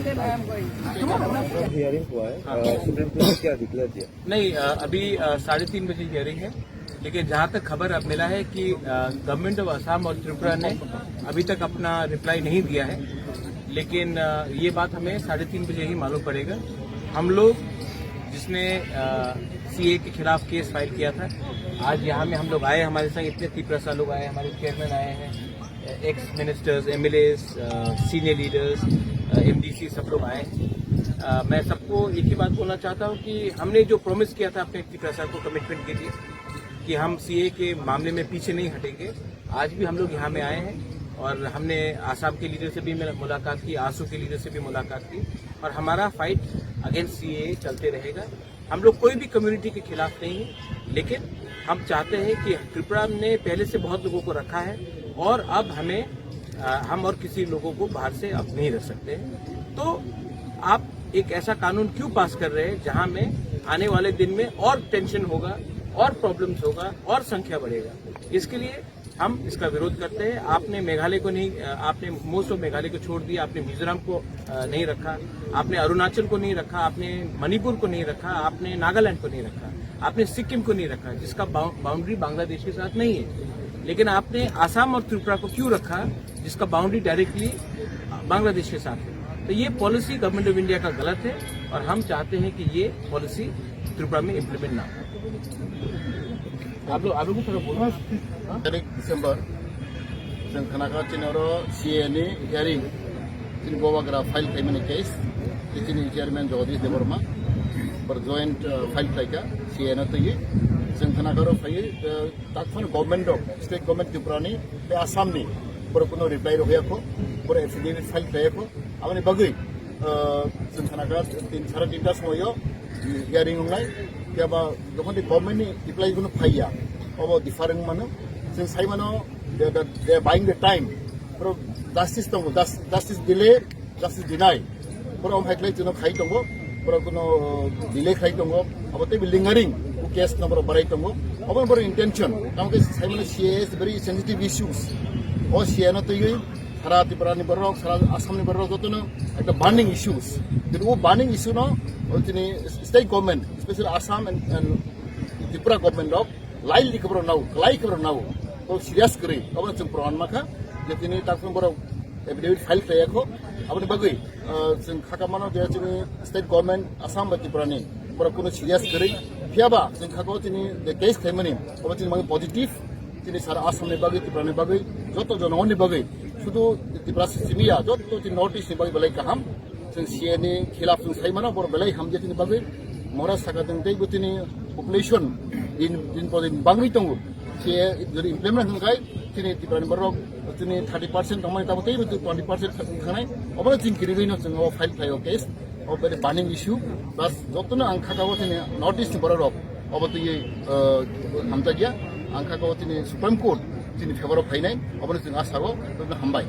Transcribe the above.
Hearing हुआ है, supreme court ने क्या डिक्लेयर किया? नहीं, अभी 3:30 बजे हियरिंग है, लेकिन जहां तक खबर अब मिला है कि गवर्नमेंट ऑफ असम और त्रिपुरा ने अभी तक अपना रिप्लाई नहीं दिया है, लेकिन ये बात हमें 3:30 बजे ही मालूम पड़ेगा। हम लोग जिसने सीए के खिलाफ केस फाइल किया था, आज यहाँ में हम लोग आए, हमारे संग इतने 30 लोग आए, हमारे चेयरमैन आए हैं, x ministers, MLA, senior leaders, MDC, सब लोग आए। मैं सबको एक ही बात बोलना चाहता हूँ कि हमने जो प्रॉमिस किया था अपने प्रसाद को, कमिटमेंट के लिए कि हम सीए के मामले में पीछे नहीं हटेंगे, आज भी हम लोग यहाँ में आए हैं और हमने आसाम के लीडर से भी मुलाकात की, आसू के लीडर से भी मुलाकात की और हमारा फाइट अगेंस्ट सीए चलते रहेगा। हम लोग कोई भी कम्युनिटी के खिलाफ नहीं है, लेकिन हम चाहते हैं कि त्रिपुरा ने पहले से बहुत लोगों को रखा है और अब हम और किसी लोगों को बाहर से अब नहीं रख सकते हैं। तो आप एक ऐसा कानून क्यों पास कर रहे हैं जहां में आने वाले दिन में और टेंशन होगा और प्रॉब्लम्स होगा और संख्या बढ़ेगा? इसके लिए हम इसका विरोध करते हैं। आपने मेघालय को नहीं, आपने मोस्ट ऑफ मेघालय को छोड़ दिया, आपने मिजोरम को नहीं रखा, आपने अरुणाचल को नहीं रखा, आपने मणिपुर को नहीं रखा, आपने नागालैंड को नहीं रखा, आपने सिक्किम को नहीं रखा जिसका बाउंड्री बांग्लादेश के साथ नहीं है, लेकिन आपने आसाम और त्रिपुरा को क्यों रखा जिसका बाउंड्री डायरेक्टली बांग्लादेश के साथ है? तो ये पॉलिसी गवर्नमेंट ऑफ इंडिया का गलत है और हम चाहते हैं कि ये पॉलिसी त्रिपुरा में इम्प्लीमेंट ना हो। आप लोग थोड़ा बोलो। 3 Desember जों खोनागासिनो सीएनि हियरिंग जोंनि गवाग्रा फाइल खालामनाय केस जोंनि चेयारमैन जगदीश देबबर्मा बर जॉइंट फाइल खालामनाय सीएना तैयो जों खोनागारो फायो ताकफोर गवर्नमेंट ऑफ स्टेट गवर्नमेंट त्रिपुरानि बे आसामनि बर कुनो रिप्लाई होयाखै, बर एफिडेविट फाइल खालायाखै। आमनि बागै जों खोनागा 3:30 समाव हियरिंग होनाय याबा जखन गवर्नमेंटनि रिप्लाई कुनो फाइया अब डिफारेंट मानो जों साइमानो दे बाइंग द टाइम पर जस्टिस दङ, जस्टिस डिले, जस्टिस डिनाय पर हमहायख्लै जों खाइ दङ, पर कुनो डिले खाइ दङ, अब ते लिंगारिंग केस नम्बर बाराय दङ, अब बर इंटेंशन तामके साइमानो सीएस वेरी सेंसिटिव इश्यूज ओ सीएना तैयो सारा त्रिपुरानि बरक, सारा आसामनि बरक जतनो एक बार्निंग इश्यूज दिस वो बार्निंग इश्यू न जोंनि state government special Assam and Tripura government of लाइल लिखबर नाव तो सीरियस करी अब जों प्रमाण माखा जोंनि ताकफोर बर एफिडेविट फाइल खालायाखै। अब बागै जों खाकामानो जे जोंनि स्टेट गवर्नमेंट आसाम बा त्रिपुरानि बर कुनो सीरियस करी फियाबा जों खाको जोंनि केस खालामनाय अब जों माने पजिटिव जोंनि सारा आसामनि बागै त्रिपुरानि बागै जत जनगणनि बागै शुद्ध त्रिपुरा सिस्टमिया जत जों नॉर्थ ईस्ट बागै बेलाय गाहाम जों सीएनि खिलाफ जों साइमानो बर बेलाय हाम जोंनि बागै मरा सागा जों दै जोंनि पपुलेशन दिन पर दिन बांग्रि दङ सीए जुदि इमप्लिमेंट होनखाय जोंनि त्रिपुरानि बरक जोंनि 30% दंमोन दाबो दै 20% थांनाय अब जों गिरिबैनो जों फाइल खायो केस अब बे बार्निंग इश्यू बस जतनो आं खागाव जोंनि नॉर्थ ईस्ट बरक अब तो ये हामता गया आं खागाव जोंनि सुप्रीम कोर्ट जोंनि फेवराव फायनाय अब जों आसामाव हामबाय।